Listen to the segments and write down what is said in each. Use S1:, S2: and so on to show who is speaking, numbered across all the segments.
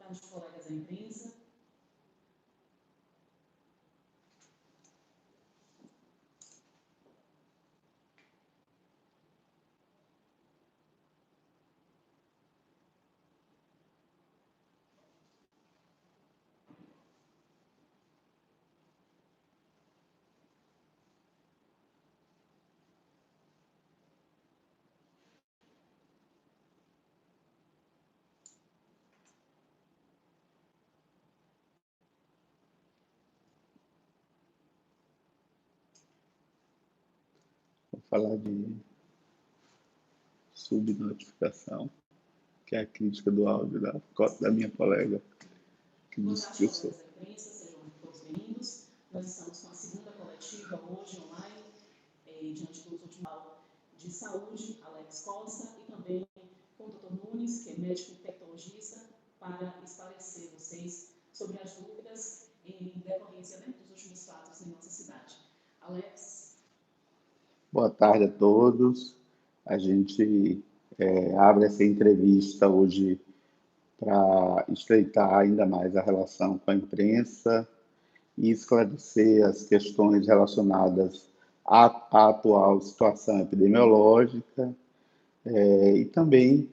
S1: tarde, colegas da imprensa.
S2: Vou falar de subnotificação, que é a crítica do áudio da minha colega, que
S1: Boa
S2: disse
S1: tarde,
S2: que eu
S1: colegas
S2: sou.
S1: da imprensa, sejam todos bem-vindos. Nós estamos com a segunda coletiva hoje online, diante dos últimos de saúde, Alex Costa, e também com o Dr. Nunes, que é médico infectologista, para esclarecer vocês sobre as dúvidas em decorrência dos últimos fatos em nossa cidade. Alex.
S2: Boa tarde a todos. A gente abre essa entrevista hoje para estreitar ainda mais a relação com a imprensa e esclarecer as questões relacionadas à atual situação epidemiológica e também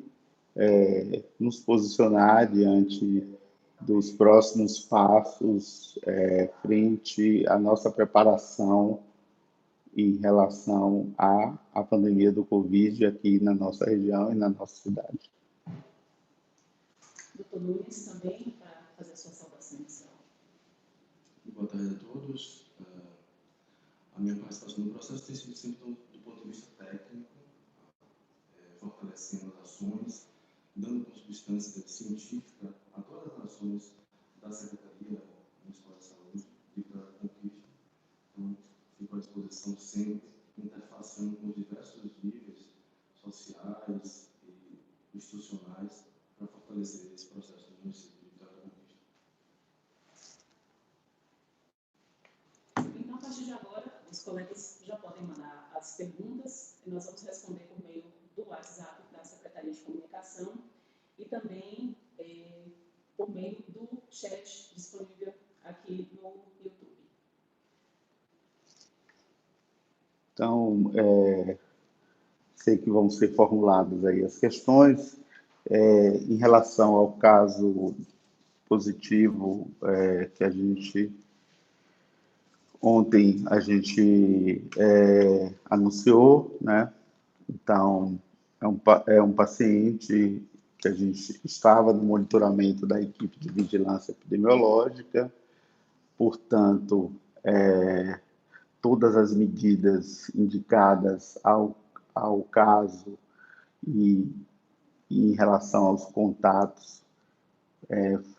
S2: nos posicionar diante dos próximos passos frente à nossa preparação em relação à pandemia do Covid aqui na nossa região e na nossa cidade.
S1: Dr. Nunes também, para fazer a sua saudação inicial.
S3: Boa tarde a todos. A minha participação no processo tem sido sempre do ponto de vista técnico, fortalecendo as ações, dando consubstância científica a todas as ações da Secretaria Municipal de Saúde de Vitória da Conquista. Então, fico à disposição sempre, interfaceando com os diversos níveis sociais e institucionais para fortalecer esse processo no município de Vitória da Conquista.
S1: Então, a partir de agora, os colegas já podem mandar as perguntas e nós vamos responder por meio do WhatsApp da Secretaria de Comunicação e também por meio do chat disponível aqui no YouTube.
S2: Então, sei que vão ser formuladas aí as questões. Em relação ao caso positivo que ontem a gente anunciou, né? Então, é um paciente que a gente estava no monitoramento da equipe de vigilância epidemiológica, portanto, todas as medidas indicadas ao caso e em relação aos contatos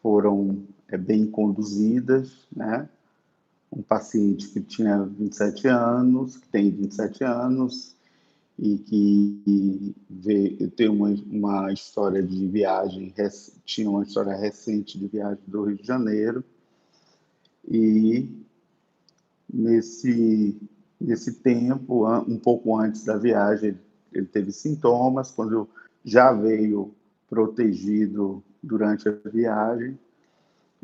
S2: foram bem conduzidas, né? Um paciente que tinha 27 anos, que tem 27 anos e que tem uma história de viagem, tinha uma história recente de viagem do Rio de Janeiro e nesse tempo, um pouco antes da viagem, ele teve sintomas, quando já veio protegido durante a viagem,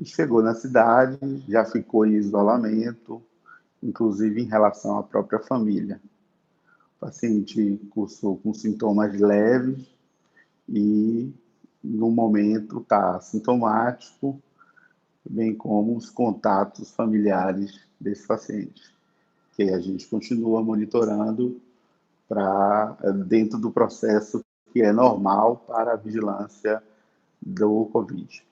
S2: chegou na cidade, já ficou em isolamento, inclusive em relação à própria família. O paciente cursou com sintomas leves e, no momento, está assintomático, bem como os contatos familiares desse paciente, que a gente continua monitorando dentro do processo que é normal para a vigilância do Covid.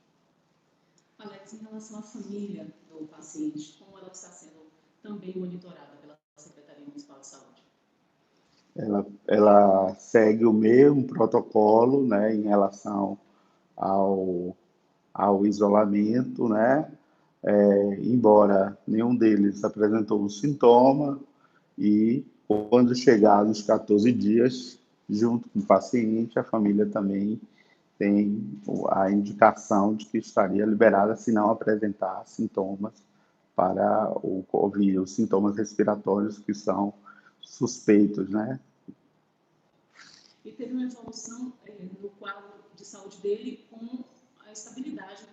S1: Alex, em relação à família do paciente, como ela está sendo também monitorada pela Secretaria Municipal de Saúde?
S2: Ela segue o mesmo protocolo, né, em relação ao isolamento, né? Embora nenhum deles apresentou um sintoma, e quando chegar nos 14 dias, junto com o paciente, a família também tem a indicação de que estaria liberada se não apresentar sintomas para o Covid, os sintomas respiratórios que são suspeitos, né?
S1: E teve uma evolução no quadro de saúde dele com a estabilidade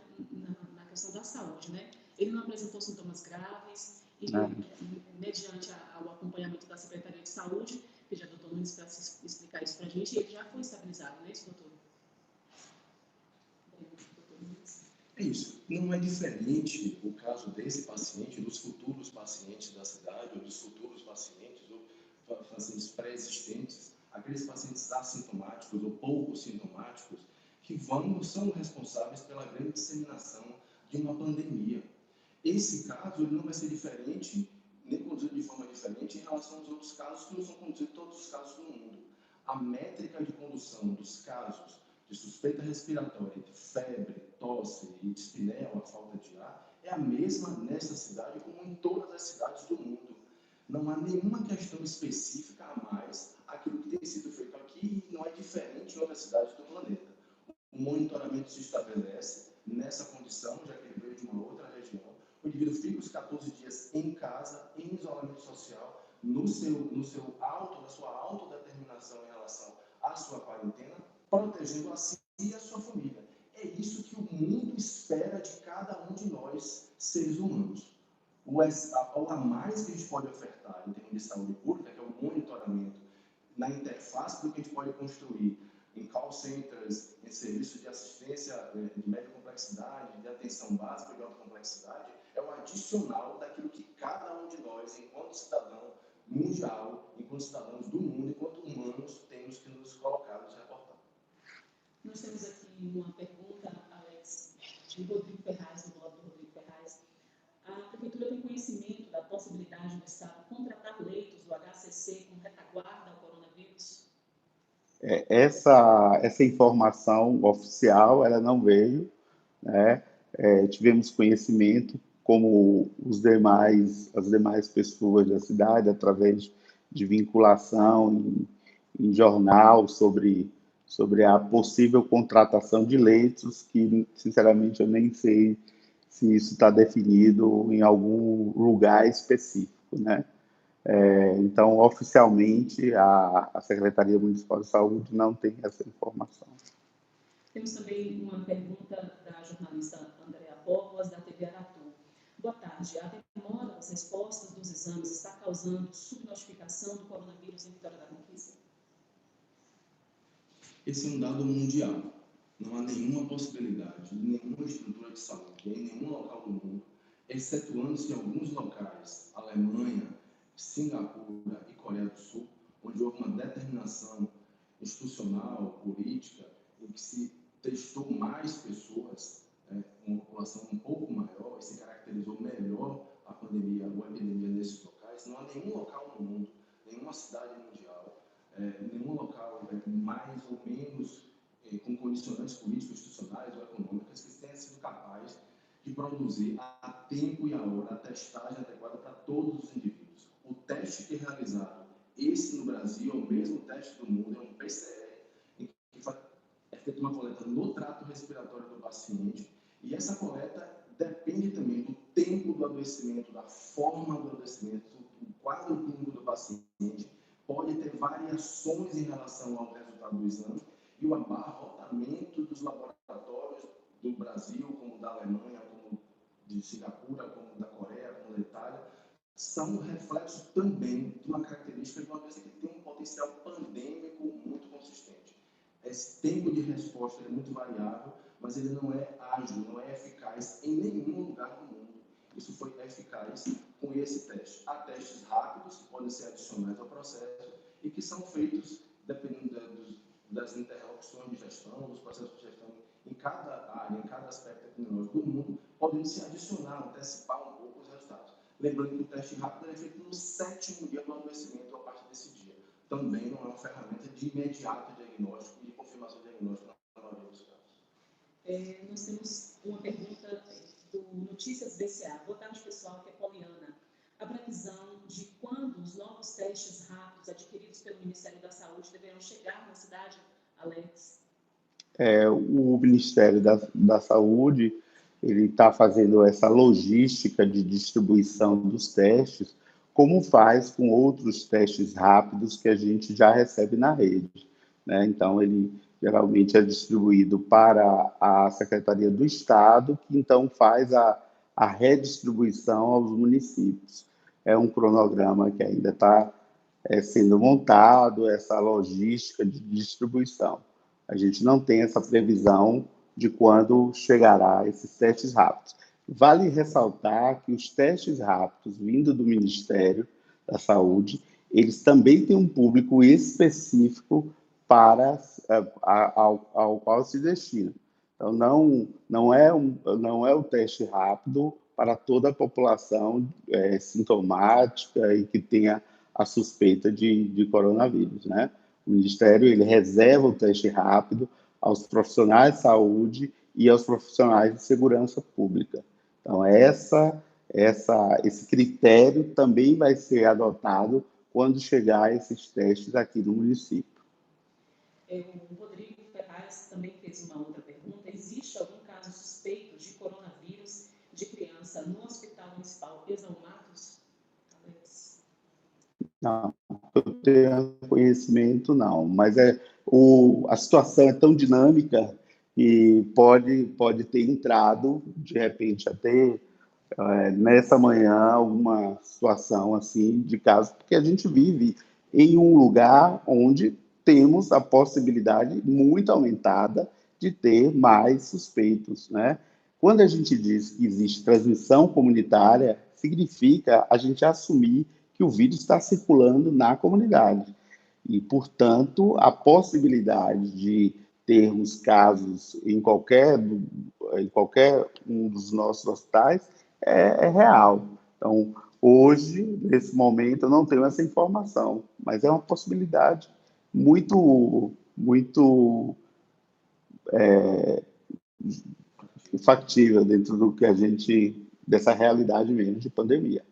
S1: na questão da saúde, né? Ele não apresentou sintomas graves e, mediante o acompanhamento da Secretaria de Saúde, pedir ao doutor Nunes para explicar isso para a gente, ele já foi estabilizado, não é isso, doutor?
S3: É isso. Não é diferente o caso desse paciente dos futuros pacientes da cidade, ou dos futuros pacientes, ou pacientes pré-existentes, aqueles pacientes assintomáticos ou pouco sintomáticos, que são responsáveis pela grande disseminação de uma pandemia. Esse caso ele não vai ser diferente, nem conduzido de forma diferente em relação aos outros casos, que não são conduzidos todos os casos do mundo. A métrica de condução dos casos de suspeita respiratória, de febre, tosse e dispneia, a falta de ar, é a mesma nessa cidade como em todas as cidades do mundo. Não há nenhuma questão específica a mais aquilo que tem sido feito aqui e não é diferente em outras cidades do planeta. O monitoramento se estabelece nessa condição, já que ele veio de uma outra região. O indivíduo fica os 14 dias em casa, em isolamento social, na sua autodeterminação em relação à sua quarentena, protegendo a si e a sua família. É isso que o mundo espera de cada um de nós, seres humanos. O a mais que a gente pode ofertar em termos de saúde pública, que é o monitoramento, na interface do que a gente pode construir em call centers, em serviços de assistência de média complexidade, de atenção básica de alta complexidade, é o adicional daquilo que cada um de nós, enquanto cidadão mundial, enquanto cidadãos do mundo, enquanto humanos, temos que nos colocar, nos reportar.
S1: Nós temos aqui uma pergunta, Alex, de Rodrigo Ferraz, do blog do Rodrigo Ferraz. A Prefeitura tem conhecimento da possibilidade do Estado contratar leitos do HCC com retaguarda ao coronavírus?
S2: Essa informação oficial, ela não veio, né? Tivemos conhecimento, como as demais pessoas da cidade, através de vinculação em jornal sobre a possível contratação de leitos, que, sinceramente, eu nem sei se isso está definido em algum lugar específico, né? Então, oficialmente, a Secretaria Municipal de Saúde não tem essa informação.
S1: Temos também uma pergunta da jornalista Andréa Porras, da TV Aratu. Boa tarde. A demora das respostas dos exames está causando subnotificação do coronavírus em Vitória da Conquista?
S3: Esse é um dado mundial. Não há nenhuma possibilidade de nenhuma estrutura de saúde em nenhum local do mundo, excetuando-se em alguns locais, Alemanha, Singapura e Coreia do Sul, onde houve uma determinação institucional, política, em que se testou mais pessoas, uma população um pouco maior, e se caracterizou melhor a pandemia ou a epidemia nesses locais. Não há nenhum local no mundo, nenhuma cidade mundial, nenhum local mais ou menos com condicionantes políticos, institucionais ou econômicas que tenha sido capaz de produzir a tempo e a hora a testagem adequada para todos os indivíduos. O teste que é realizado, esse no Brasil, é o mesmo teste do mundo, é um PCR, em que é feita uma coleta no trato respiratório do paciente, e essa coleta depende também do tempo do adoecimento, da forma do adoecimento, do quadro clínico do paciente, pode ter variações em relação ao resultado do exame, e o abarrotamento dos laboratórios do Brasil, como da Alemanha, como de Singapura, como da Coreia, como da Itália, são reflexos também de uma característica de uma doença que tem um potencial pandêmico muito consistente. Esse tempo de resposta é muito variável, mas ele não é ágil, não é eficaz em nenhum lugar do mundo. Isso foi eficaz com esse teste. Há testes rápidos que podem ser adicionados ao processo e que são feitos dependendo das interrupções de gestão, dos processos de gestão em cada área, em cada aspecto epidemiológico do mundo, podem se adicionar, antecipar um pouco os resultados. Lembrando que o teste rápido é feito no 7º dia do adoecimento a partir desse dia. Também não é uma ferramenta de imediato diagnóstico e de confirmação diagnóstica na maioria dos casos.
S1: Nós temos uma pergunta do Notícias BCA. Boa tarde, pessoal, que é Poliana. A previsão de quando os novos testes rápidos adquiridos pelo Ministério da Saúde deverão chegar na cidade, Alex?
S2: O Ministério da Saúde ele está fazendo essa logística de distribuição dos testes, como faz com outros testes rápidos que a gente já recebe na rede, né? Então, ele geralmente é distribuído para a Secretaria do Estado, que então faz a redistribuição aos municípios. É um cronograma que ainda está sendo montado, essa logística de distribuição. A gente não tem essa previsão de quando chegará esses testes rápidos. Vale ressaltar que os testes rápidos vindo do Ministério da Saúde, eles também têm um público específico para ao qual se destina. Então, não é o teste rápido para toda a população sintomática e que tenha a suspeita de coronavírus, né? O Ministério ele reserva o teste rápido aos profissionais de saúde e aos profissionais de segurança pública. Então, esse critério também vai ser adotado quando chegar esses testes aqui no município.
S1: O Rodrigo Ferraz também fez uma outra pergunta. Existe algum caso suspeito de coronavírus de criança no Hospital Municipal Exaú Matos?
S2: Não, eu tenho conhecimento, não. Mas a situação é tão dinâmica que pode ter entrado, de repente, até nessa manhã, alguma situação assim de caso, porque a gente vive em um lugar onde temos a possibilidade muito aumentada de ter mais suspeitos, né? Quando a gente diz que existe transmissão comunitária, significa a gente assumir que o vírus está circulando na comunidade. E, portanto, a possibilidade de termos casos em qualquer um dos nossos hospitais é real. Então, hoje, nesse momento, eu não tenho essa informação, mas é uma possibilidade muito factível dentro do que dessa realidade mesmo de pandemia.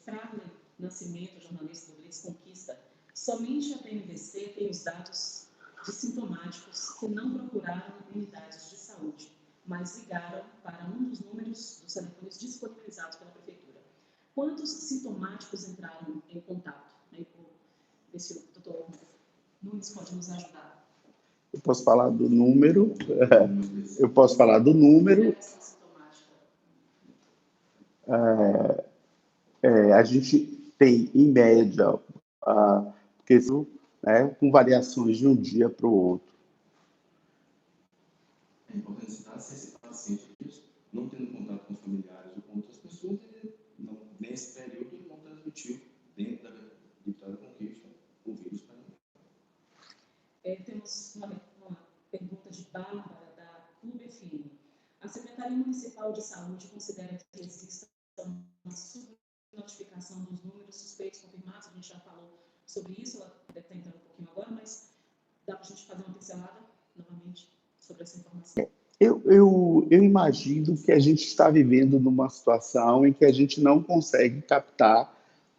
S1: Frávio Nascimento, jornalista do Blitz Conquista, somente a PMDC tem os dados de sintomáticos que não procuraram unidades de saúde, mas ligaram para um dos números dos telefones disponibilizados pela Prefeitura. Quantos sintomáticos entraram em contato? Ver se o doutor Nunes pode nos ajudar.
S2: Eu posso falar do número. Eu posso falar do número. A gente tem, em média, com variações de um dia para o outro.
S3: É importante citar se esse paciente, não tendo contato com familiares ou com outras pessoas, nesse período ele não transmitiu dentro da Vitória Conquista o vírus para ninguém.
S1: Temos uma pergunta de Bárbara, da Clube FM. A Secretaria Municipal de Saúde considera que exista uma subnotificação dos números suspeitos confirmados? A gente já falou sobre isso, ela deve estar entrando um pouquinho agora, mas dá para a gente fazer uma pincelada novamente sobre essa informação?
S2: Eu imagino que a gente está vivendo numa situação em que a gente não consegue captar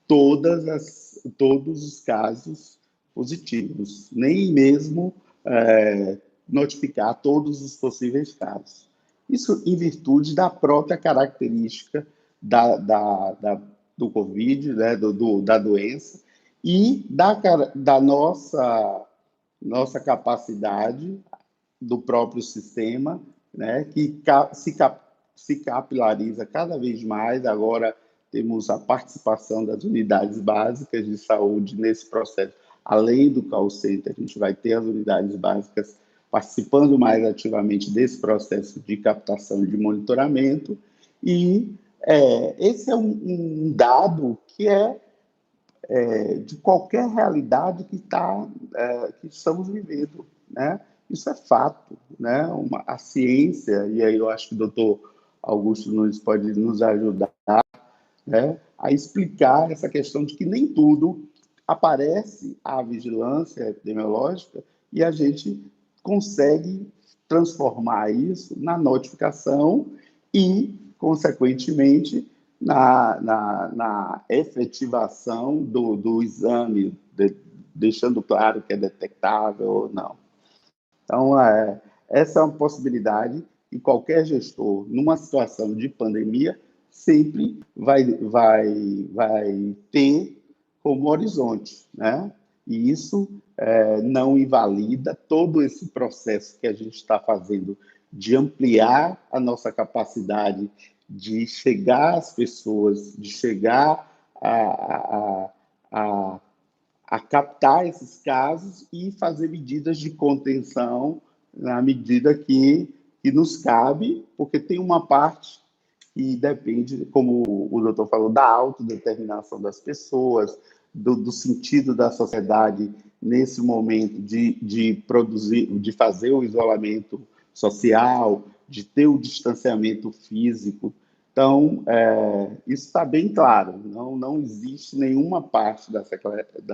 S2: todos os casos positivos, nem mesmo notificar todos os possíveis casos. Isso em virtude da própria característica do Covid, né, da doença, e da nossa capacidade do próprio sistema, né, que se capilariza cada vez mais. Agora temos a participação das unidades básicas de saúde nesse processo. Além do call center, a gente vai ter as unidades básicas participando mais ativamente desse processo de captação e de monitoramento. E esse é um dado que de qualquer realidade que estamos vivendo, né? Isso é fato, né? A ciência, e aí eu acho que o doutor Augusto Nunes pode nos ajudar, né, a explicar essa questão de que nem tudo aparece à vigilância epidemiológica e a gente consegue transformar isso na notificação e, consequentemente, na efetivação do exame, deixando claro que é detectável ou não. Então, essa é uma possibilidade e qualquer gestor, numa situação de pandemia, sempre vai ter como horizonte, né? E isso não invalida todo esse processo que a gente está fazendo de ampliar a nossa capacidade de chegar às pessoas, de chegar a, a captar esses casos e fazer medidas de contenção na medida que nos cabe, porque tem uma parte que depende, como o doutor falou, da autodeterminação das pessoas, do sentido da sociedade nesse momento de produzir, de fazer o isolamento social, de ter o distanciamento físico. Então, isso está bem claro, não existe nenhuma parte da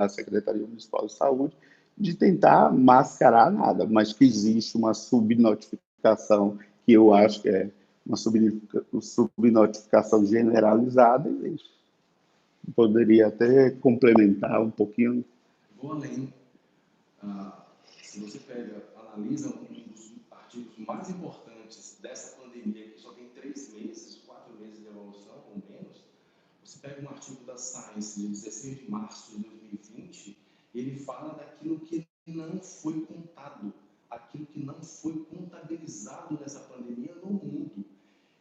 S2: Secretaria Municipal de Saúde de tentar mascarar nada, mas que existe uma subnotificação, que eu acho que é uma subnotificação generalizada, e poderia até complementar um pouquinho.
S3: Vou além. Se você analisa um dos artigos mais importantes dessa pandemia, que só tem 3 meses, 4 meses de evolução, ou menos, você pega um artigo da Science, de 16 de março de 2020, e ele fala daquilo que não foi contado, aquilo que não foi contabilizado nessa pandemia no mundo,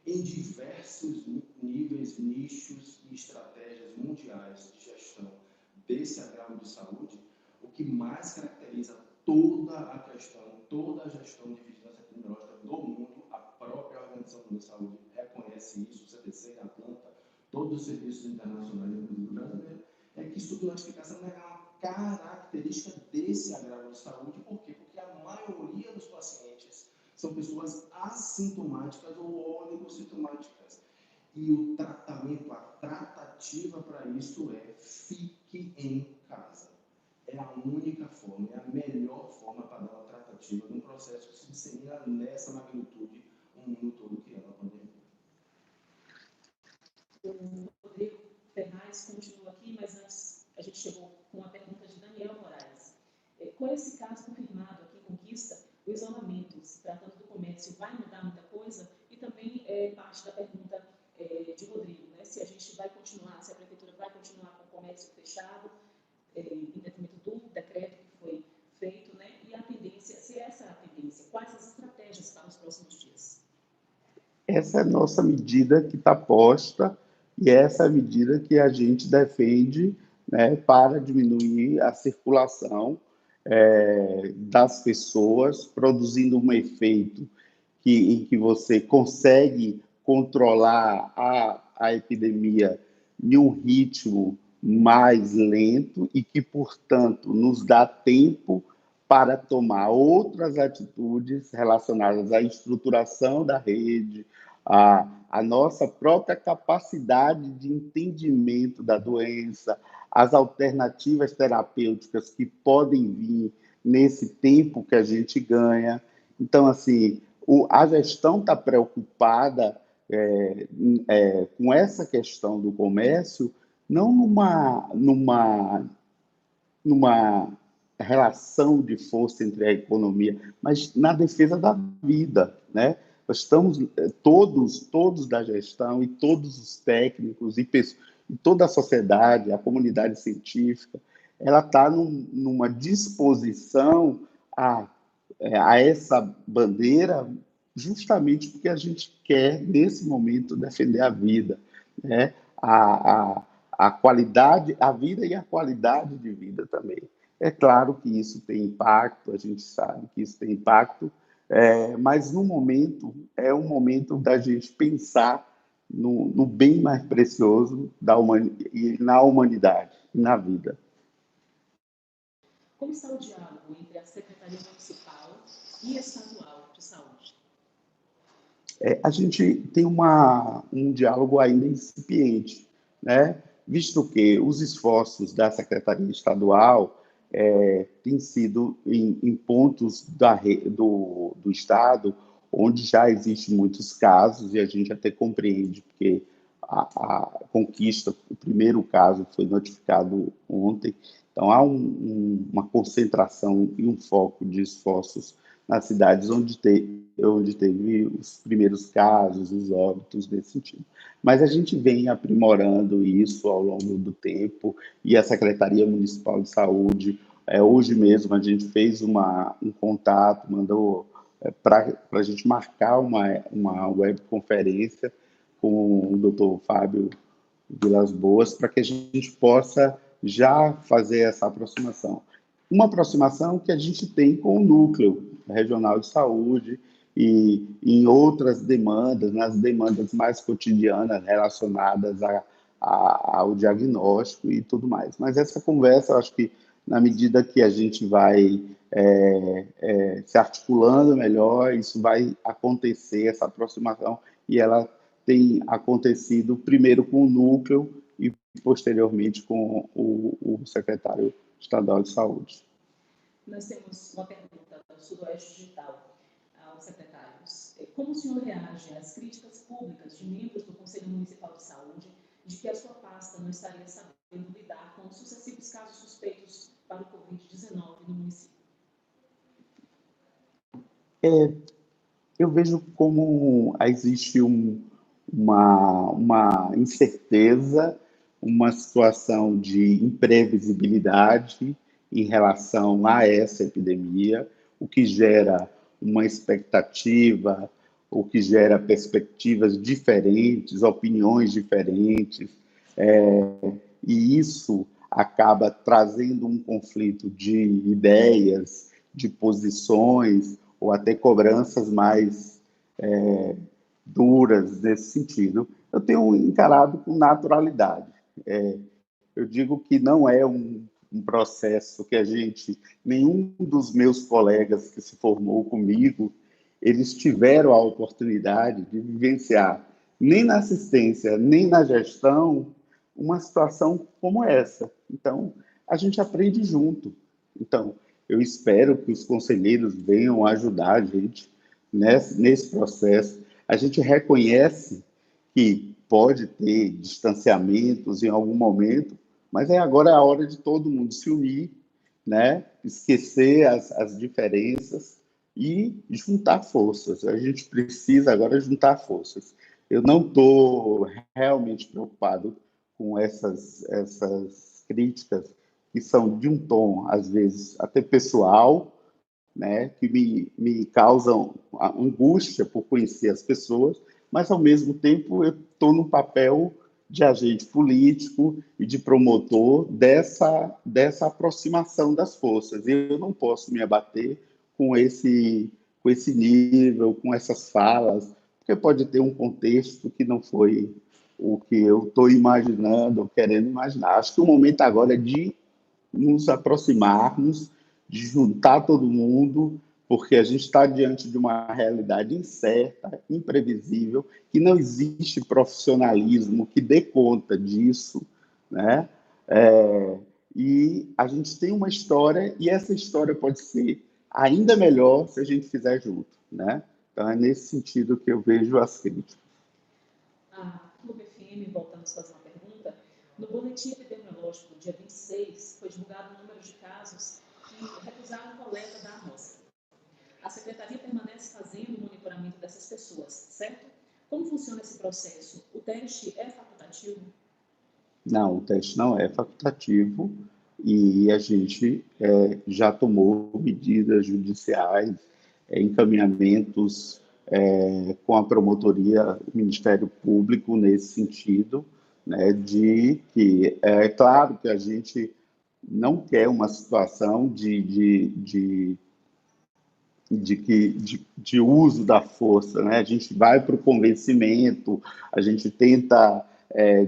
S3: em diversos níveis, nichos e estratégias mundiais de gestão desse agravo de saúde. O que mais caracteriza toda a questão, toda a gestão de vigilância epidemiológica do mundo, a própria Organização Mundial de Saúde reconhece isso, o CDC, a Atlanta, todos os serviços internacionais, inclusive o brasileiro, é que subnotificação é uma característica desse agravo de saúde. Por quê? Porque a maioria dos pacientes são pessoas assintomáticas ou oligossintomáticas. E o tratamento, a tratativa para isso é fique em casa. É a única forma, é a melhor forma para dar uma tratativa de um processo que se dissemina nessa magnitude o mundo todo que é a pandemia.
S1: O Rodrigo Ferraz continua aqui, mas antes a gente chegou com a pergunta de Daniel Moraes. Com esse caso confirmado aqui em Conquista, o isolamento, se tratando do comércio, vai mudar muita coisa? E também parte da pergunta de Rodrigo, né? Se a gente vai continuar, se a prefeitura vai continuar com o comércio fechado, em detrimento do decreto que foi feito, né? E a tendência, se essa é a tendência, quais as estratégias para os próximos dias?
S2: Essa é a nossa medida que está posta e essa é a medida que a gente defende, né, para diminuir a circulação das pessoas, produzindo um efeito em que você consegue controlar a epidemia em um ritmo mais lento e que, portanto, nos dá tempo para tomar outras atitudes relacionadas à estruturação da rede, à nossa própria capacidade de entendimento da doença, as alternativas terapêuticas que podem vir nesse tempo que a gente ganha. Então, assim, a gestão está preocupada com essa questão do comércio, não numa relação de força entre a economia, mas na defesa da vida, né? Nós estamos todos da gestão e todos os técnicos e toda a sociedade, a comunidade científica, ela está numa disposição a essa bandeira justamente porque a gente quer, nesse momento, defender a vida, né? A qualidade, a vida e a qualidade de vida também. É claro que isso tem impacto, a gente sabe que isso tem impacto, mas no momento, é um momento da gente pensar no bem mais precioso e na humanidade, na vida.
S1: Como está o diálogo entre a Secretaria Municipal e Estadual de Saúde?
S2: A gente tem um diálogo ainda incipiente, né? Visto que os esforços da Secretaria Estadual têm sido em pontos do Estado onde já existem muitos casos, e a gente até compreende, porque a Conquista, o primeiro caso, foi notificado ontem, então há uma concentração e um foco de esforços nas cidades onde teve os primeiros casos, os óbitos nesse sentido. Mas a gente vem aprimorando isso ao longo do tempo, e a Secretaria Municipal de Saúde Hoje mesmo a gente fez um contato, mandou para a gente marcar uma webconferência com o Dr. Fábio Vilas Boas, para que a gente possa já fazer essa aproximação. Uma aproximação que a gente tem com o núcleo regional de saúde e em outras demandas, nas demandas mais cotidianas relacionadas ao diagnóstico e tudo mais. Mas essa conversa, eu acho que na medida que a gente vai se articulando melhor, isso vai acontecer, essa aproximação, e ela tem acontecido primeiro com o núcleo e posteriormente com o secretário estadual de saúde.
S1: Nós temos uma pergunta do Sudoeste Digital aos secretários. Como o senhor reage às críticas públicas de membros do Conselho Municipal de Saúde de que a sua pasta não estaria sabendo lidar com os sucessivos casos suspeitos para o Covid-19 no município?
S2: Eu vejo como existe uma incerteza, uma situação de imprevisibilidade em relação a essa epidemia, o que gera uma expectativa, o que gera perspectivas diferentes, opiniões diferentes, e isso acaba trazendo um conflito de ideias, de posições, ou até cobranças mais duras nesse sentido. Eu tenho encarado com naturalidade. Eu digo que não é um processo que nenhum dos meus colegas que se formou comigo, eles tiveram a oportunidade de vivenciar, nem na assistência, nem na gestão, uma situação como essa. Então, a gente aprende junto. Então, eu espero que os conselheiros venham ajudar a gente nesse processo. A gente reconhece que pode ter distanciamentos em algum momento, mas agora é a hora de todo mundo se unir, né? Esquecer as diferenças e juntar forças. A gente precisa agora juntar forças. Eu não estou realmente preocupado com essas críticas que são de um tom, às vezes, até pessoal, né, que me causam angústia por conhecer as pessoas, mas, ao mesmo tempo, eu estou no papel de agente político e de promotor dessa aproximação das forças. E eu não posso me abater com esse nível, com essas falas, porque pode ter um contexto que não foi o que eu estou imaginando ou querendo imaginar. Acho que o momento agora é de nos aproximarmos, de juntar todo mundo, porque a gente está diante de uma realidade incerta, imprevisível, que não existe profissionalismo que dê conta disso, né? E a gente tem uma história, e essa história pode ser ainda melhor se a gente fizer junto, né? Então, é nesse sentido que eu vejo as críticas.
S1: A Clube FM, voltamos a fazer uma pergunta. No boletim epidemiológico, dia 26, foi divulgado o número de casos que recusaram a coleta da amostra. A Secretaria permanece fazendo o monitoramento dessas pessoas, certo? Como funciona esse processo? O teste é facultativo?
S2: Não, o teste não é facultativo e a gente já tomou medidas judiciais, encaminhamentos com a promotoria, o Ministério Público nesse sentido, né, de que é claro que a gente não quer uma situação de uso da força, né? A gente vai para o convencimento, a gente tenta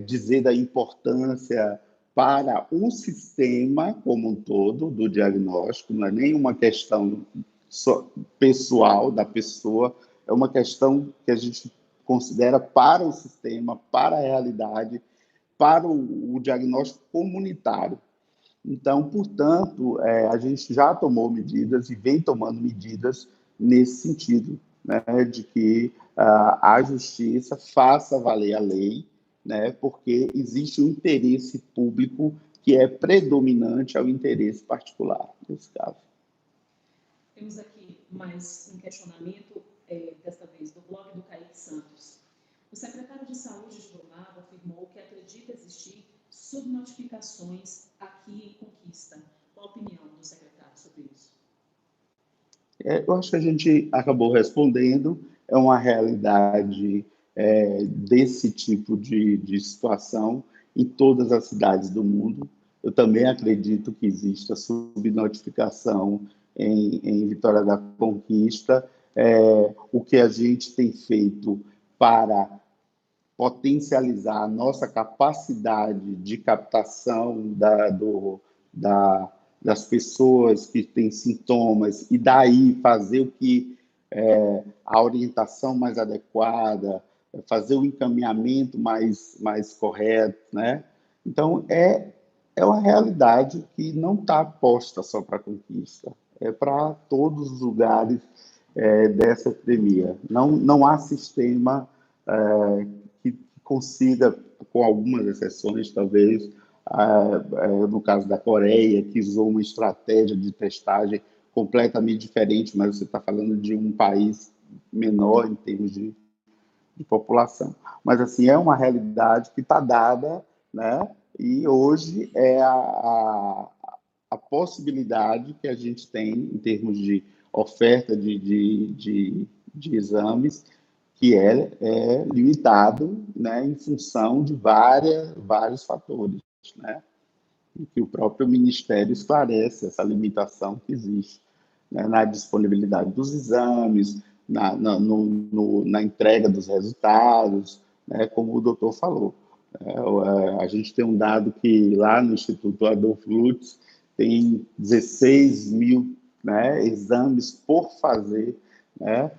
S2: dizer da importância para o sistema como um todo do diagnóstico, não é nem uma questão só pessoal da pessoa, é uma questão que a gente considera para o sistema, para a realidade, para o diagnóstico comunitário. Então, portanto, a gente já tomou medidas e vem tomando medidas nesse sentido, né, de que a justiça faça valer a lei, né, porque existe um interesse público que é predominante ao interesse particular, nesse caso.
S1: Temos aqui mais um questionamento, desta vez do blog do Kaique Santos. O secretário de Saúde de Brumado afirmou que acredita existir subnotificações aqui em Conquista. a opinião do secretário sobre isso?
S2: Eu acho que a gente acabou respondendo, é uma realidade desse tipo de situação em todas as cidades do mundo. Eu também acredito que exista subnotificação em Vitória da Conquista. O que a gente tem feito para potencializar a nossa capacidade de captação das pessoas que têm sintomas e daí fazer o que a orientação mais adequada, fazer o encaminhamento mais correto, né? Então, é uma realidade que não está posta só para a Conquista, é para todos os lugares dessa epidemia. Não há sistema que consiga, com algumas exceções, talvez, no caso da Coreia, que usou uma estratégia de testagem completamente diferente, mas você está falando de um país menor em termos de população. Mas, assim, é uma realidade que está dada, né? E hoje é a possibilidade que a gente tem em termos de oferta de exames, que é limitado, né, em função de vários fatores, né? E que o próprio Ministério esclarece essa limitação que existe, né, na disponibilidade dos exames, na entrega dos resultados, né, como o doutor falou. A gente tem um dado que lá no Instituto Adolfo Lutz tem 16 mil, né, exames por fazer, né,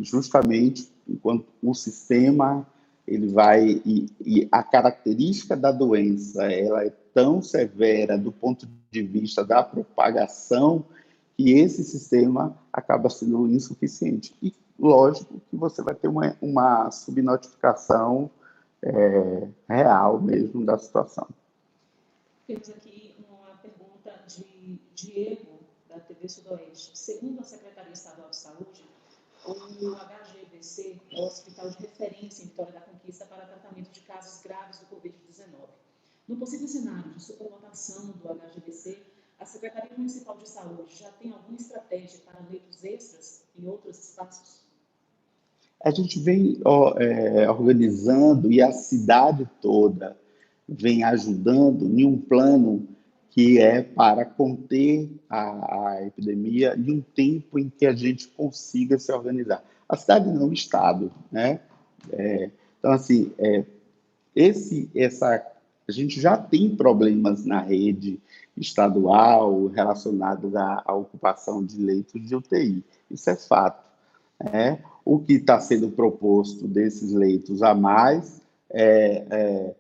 S2: justamente enquanto o sistema ele vai e a característica da doença ela é tão severa do ponto de vista da propagação que esse sistema acaba sendo insuficiente. E lógico que você vai ter uma subnotificação real mesmo da situação.
S1: Temos aqui uma pergunta de Diego, da TV Sudoeste. Segundo a Secretaria Estadual de Saúde, o HGBC é o hospital de referência em Vitória da Conquista para tratamento de casos graves do Covid-19. No possível cenário de superlotação do HGBC, a Secretaria Municipal de Saúde já tem alguma estratégia para leitos extras em outros espaços?
S2: A gente vem organizando e a cidade toda vem ajudando em um plano que é para conter a epidemia em um tempo em que a gente consiga se organizar. A cidade não, o Estado, né? Então, assim, a gente já tem problemas na rede estadual relacionados à ocupação de leitos de UTI. Isso é fato, né? O que está sendo proposto desses leitos a mais é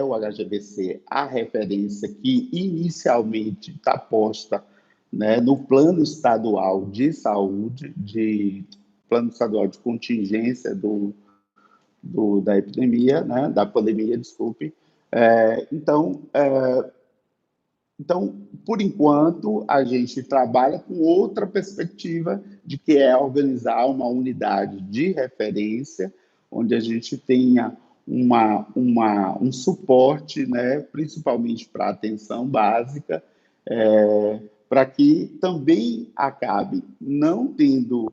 S2: o HGBC, a referência que inicialmente está posta, né, no plano estadual de saúde, plano estadual de contingência da epidemia, né, da pandemia, desculpe. Então, por enquanto, a gente trabalha com outra perspectiva de que é organizar uma unidade de referência, onde a gente tenha um suporte, né, principalmente para a atenção básica, para que também acabe não tendo,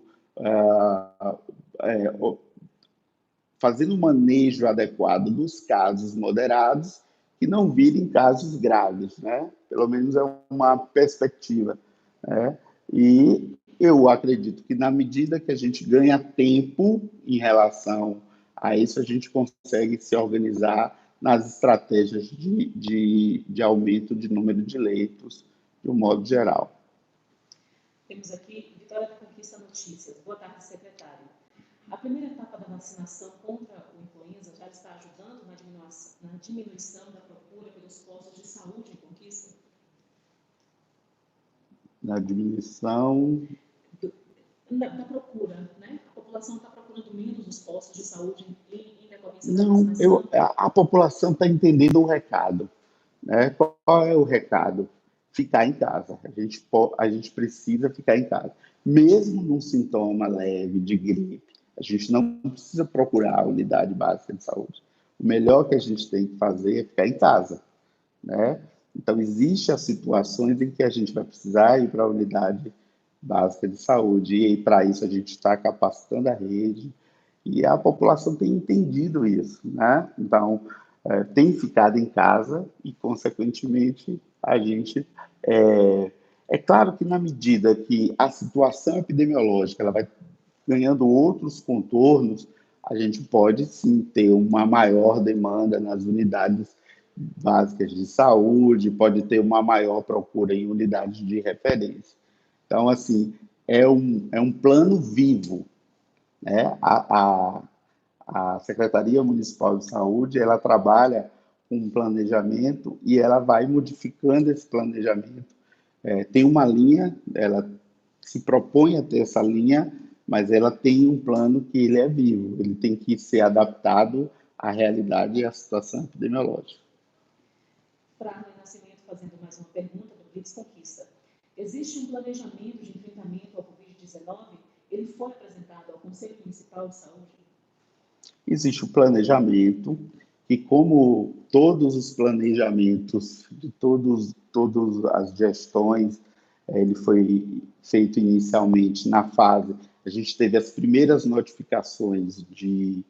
S2: fazendo um manejo adequado dos casos moderados, que não virem casos graves, né? Pelo menos é uma perspectiva, né? E eu acredito que na medida que a gente ganha tempo em relação a isso, a gente consegue se organizar nas estratégias de aumento de número de leitos, de um modo geral.
S1: Temos aqui Vitória da Conquista Notícias. Boa tarde, secretário. A primeira etapa da vacinação contra o influenza já está ajudando na diminuição da procura pelos postos de saúde em Conquista?
S2: Na diminuição
S1: da procura, né? A população está procurando menos os postos de saúde em decorrência da vacinação?
S2: A população está entendendo o recado, né? Qual é o recado? Ficar em casa. A gente precisa ficar em casa. Mesmo num sintoma leve de gripe, a gente não precisa procurar a unidade básica de saúde. O melhor que a gente tem que fazer é ficar em casa, né? Então, existem as situações em que a gente vai precisar ir para a unidade básica de saúde, e para isso a gente está capacitando a rede, e a população tem entendido isso, né? Então, tem ficado em casa e, consequentemente, a gente... É claro que, na medida que a situação epidemiológica ela vai ganhando outros contornos, a gente pode sim ter uma maior demanda nas unidades básicas de saúde, pode ter uma maior procura em unidades de referência. Então, assim, é um plano vivo, né? A Secretaria Municipal de Saúde, ela trabalha com um planejamento e ela vai modificando esse planejamento. Tem uma linha, ela se propõe a ter essa linha, mas ela tem um plano que ele é vivo, ele tem que ser adaptado à realidade e à situação epidemiológica.
S1: Para Renascimento, fazendo mais uma pergunta do Blitz Conquista. Existe um planejamento de enfrentamento ao Covid-19? Ele foi apresentado ao Conselho Municipal de Saúde?
S2: Existe o planejamento, e como todos os planejamentos de todas as gestões, ele foi feito inicialmente na fase, a gente teve as primeiras notificações de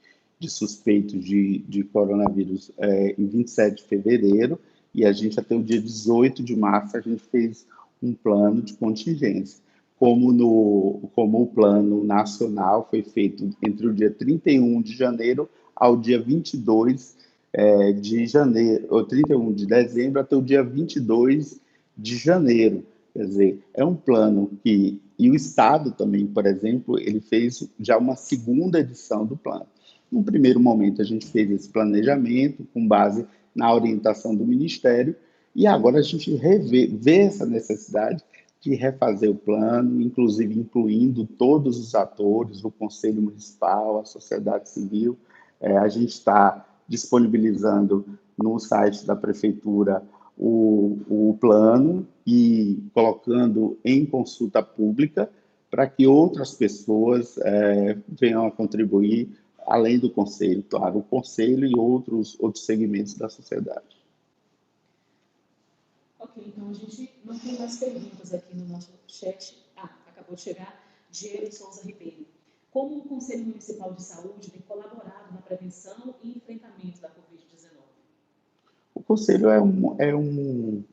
S2: suspeitos de coronavírus em 27 de fevereiro, e a gente até o dia 18 de março a gente fez um plano de contingência. Como o plano nacional foi feito entre o dia 31 de janeiro ao dia 22 de janeiro, ou 31 de dezembro até o dia 22 de janeiro. Quer dizer, é um plano que... E o Estado também, por exemplo, ele fez já uma segunda edição do plano. No primeiro momento, a gente fez esse planejamento com base na orientação do Ministério, e agora a gente vê essa necessidade de refazer o plano, inclusive incluindo todos os atores, o Conselho Municipal, a sociedade civil. A gente está disponibilizando no site da Prefeitura o plano e colocando em consulta pública para que outras pessoas venham a contribuir, além do Conselho, claro, o Conselho e outros segmentos da sociedade.
S1: Ok, então a gente não tem mais perguntas aqui no nosso chat. Acabou de chegar Diego Souza Ribeiro. Como o Conselho Municipal de Saúde tem colaborado na prevenção e enfrentamento da Covid-19?
S2: O Conselho é um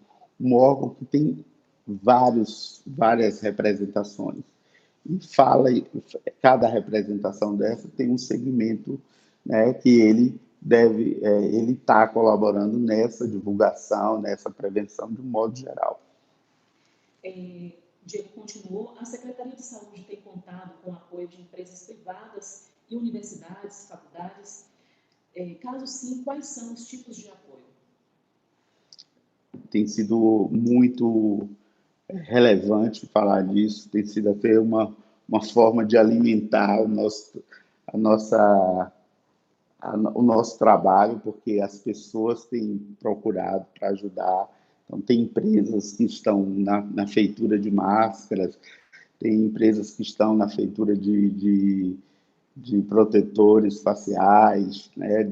S2: órgão que tem várias representações. E cada representação dessa tem um segmento, né, que ele está colaborando nessa divulgação, nessa prevenção de um modo geral.
S1: Diego continuou, a Secretaria de Saúde tem contado com o apoio de empresas privadas e universidades, faculdades? Caso sim, quais são os tipos de apoio?
S2: Tem sido muito relevante falar disso, tem sido até uma forma de alimentar o nosso trabalho, porque as pessoas têm procurado para ajudar. Então, tem empresas que estão na feitura de máscaras, tem empresas que estão na feitura de protetores faciais, né,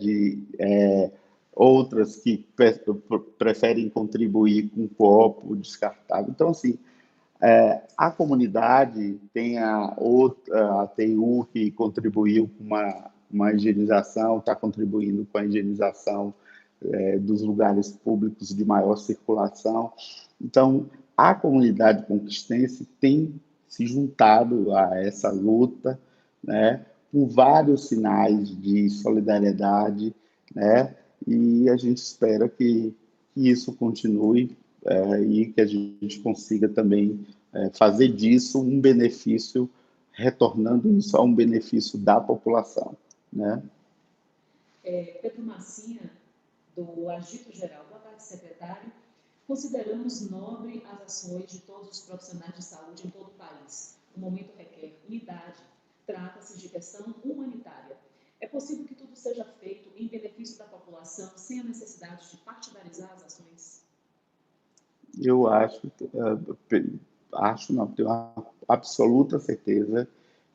S2: outras que preferem contribuir com copo descartável. Então, assim, a comunidade tem a TU que contribuiu com uma higienização, está contribuindo com a higienização dos lugares públicos de maior circulação. Então, a comunidade conquistense tem se juntado a essa luta, né, com vários sinais de solidariedade, né, e a gente espera que isso continue e que a gente consiga também fazer disso um benefício, retornando isso a um benefício da população, né?
S1: Pedro Massinha, do Agito Geral. Boa tarde, secretário. Consideramos nobre as ações de todos os profissionais de saúde em todo o país. O momento requer unidade. Trata-se de questão humanitária. É possível que tudo seja feito em benefício da população, sem a necessidade de partidarizar as ações?
S2: Eu não, tenho uma absoluta certeza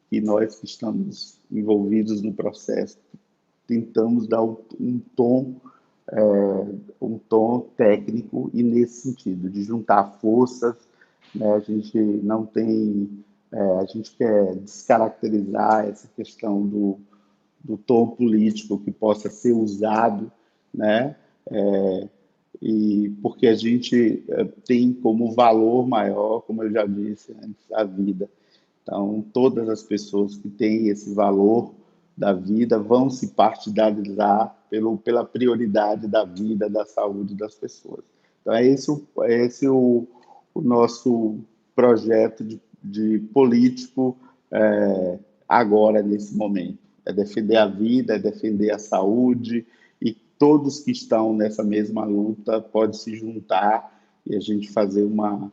S2: que nós que estamos envolvidos no processo tentamos dar um tom um tom técnico e nesse sentido, de juntar forças, né? A gente não tem, a gente quer descaracterizar essa questão do tom político que possa ser usado, né? E porque a gente tem como valor maior, como eu já disse antes, a vida. Então, todas as pessoas que têm esse valor da vida vão se partidarizar pela prioridade da vida, da saúde das pessoas. Então, o nosso projeto de político agora, nesse momento. É defender a vida, é defender a saúde, e todos que estão nessa mesma luta podem se juntar e a gente fazer uma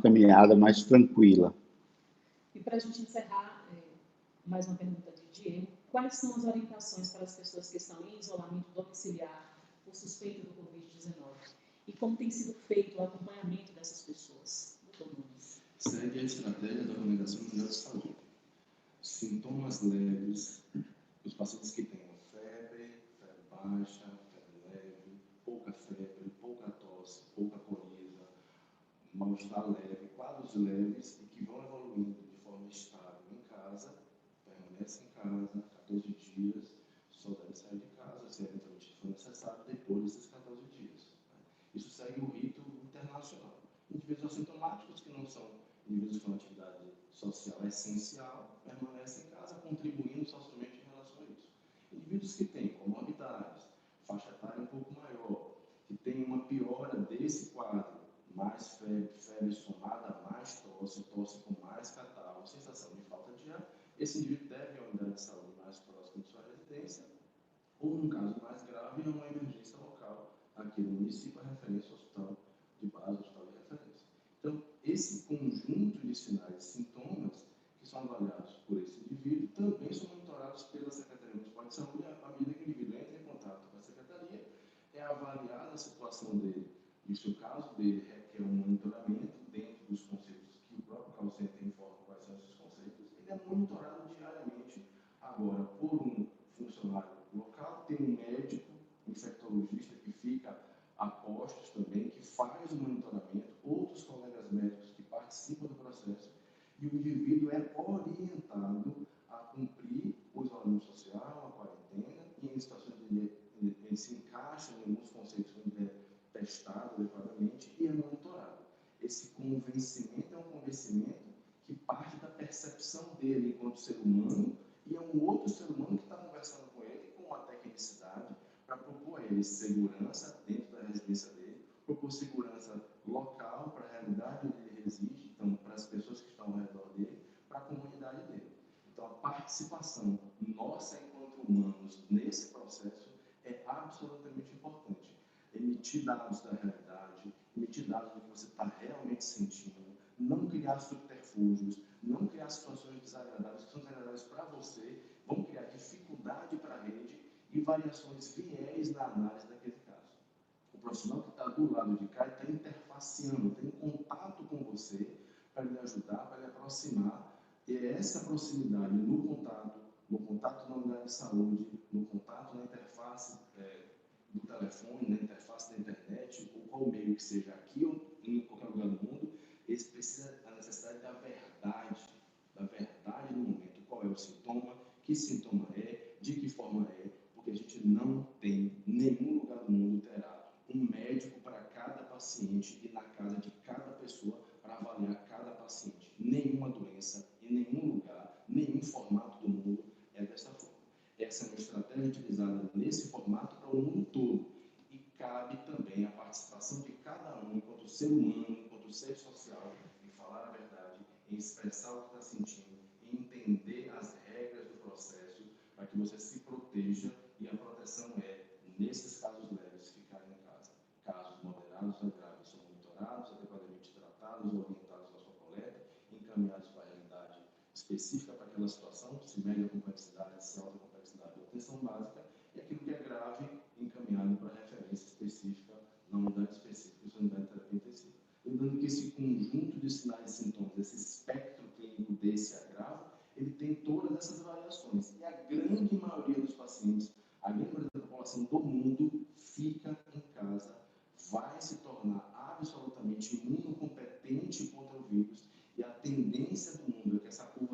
S2: caminhada mais tranquila.
S1: E para a gente encerrar, mais uma pergunta de Diego. Quais são as orientações para as pessoas que estão em isolamento domiciliar por suspeita do Covid-19? E como tem sido feito o acompanhamento dessas pessoas? Doutor Nunes.
S3: Segue a estratégia da Organização Mundial de Saúde. Sintomas leves, os pacientes que tenham febre baixa, febre leve, pouca febre, pouca tosse, pouca coriza, mal-estar leve, quadros leves e que vão evoluindo de forma estável em casa, permanece em casa 14 dias, só deve sair de casa se eventualmente for necessário depois desses 14 dias. Isso segue o rito internacional. Indivíduos assintomáticos que não são indivíduos com atividade social essencial permanecem em casa, contribuindo socialmente em relação a isso. Indivíduos que têm comorbidades, faixa etária um pouco maior, que têm uma piora desse quadro, mais febre somada a mais tosse com mais catarro, sensação de falta de ar, esse indivíduo deve ir à unidade de saúde mais próxima de sua residência, ou, num caso mais grave, uma emergência local aqui no município, a referência ao hospital de base, hospital de referência. Então, esse conjunto de sinais e sintomas que são avaliados por esse indivíduo também são monitorados pela Secretaria Municipal de Saúde. À medida que o indivíduo entra em contato com a Secretaria, é avaliada a situação dele. E se o caso dele requer um monitoramento dentro dos conceitos que o próprio call center informa quais são esses conceitos, ele é monitorado diariamente, agora, por um funcionário local, tem um médico infectologista que fica a postos também, que faz o monitoramento, outros colegas médicos que participam do processo, e o indivíduo é orientado a cumprir o isolamento social, a quarentena, e em situações de ele se encaixa em alguns conceitos onde é testado adequadamente e é monitorado. Esse convencimento é um convencimento que parte da percepção dele enquanto ser humano, e é um outro ser humano que está conversando com ele com uma tecnicidade para propor a ele segurança dentro da residência dele, propor segurança local para a realidade onde ele reside, então para as pessoas que estão ao redor dele, para a comunidade dele. Então a participação nossa enquanto humanos nesse processo é absolutamente importante. Emitir dados da realidade, emitir dados do que você está realmente sentindo, não criar subterfúgios, não criar situações desagradáveis que são desagradáveis para você, vão criar dificuldade para a rede e variações viés na análise daquele caso. O profissional que está do lado de cá está interfaceando, está em contato com você para lhe ajudar, para lhe aproximar, e é essa proximidade no contato na unidade de saúde, no contato na interface do telefone, na interface da internet, ou qual meio que seja aqui ou em qualquer lugar do mundo, esse precisa da necessidade da verdade no momento. Qual é o sintoma, que sintoma é, de que forma é, porque a gente não tem, nenhum lugar do mundo terá um médico para cada paciente e na casa de cada pessoa para avaliar cada paciente. Nenhuma doença, em nenhum lugar, nenhum formato do mundo é dessa forma. Essa é uma estratégia utilizada nesse formato para o mundo todo. E cabe também a participação de cada um, enquanto ser humano, enquanto ser social, em falar a verdade, em expressar o que está sentindo, em entender as regras do processo, para que você se proteja, e a proteção é, nesses casos leves, ficar em casa. Casos moderados ou graves são monitorados, adequadamente tratados, orientados na sua coleta, encaminhados para a realidade específica para aquela situação, se média complexidade, se alta complexidade ou atenção básica, e aquilo que é grave, encaminhado para a referência específica na unidade específica, na unidade de terapia intensiva. Lembrando que esse conjunto de sinais e sintomas, esse espectro clínico desse agravo, ele tem todas essas variações. E a grande maioria dos pacientes, a grande maioria da população do mundo, fica tendência do mundo é que essa curva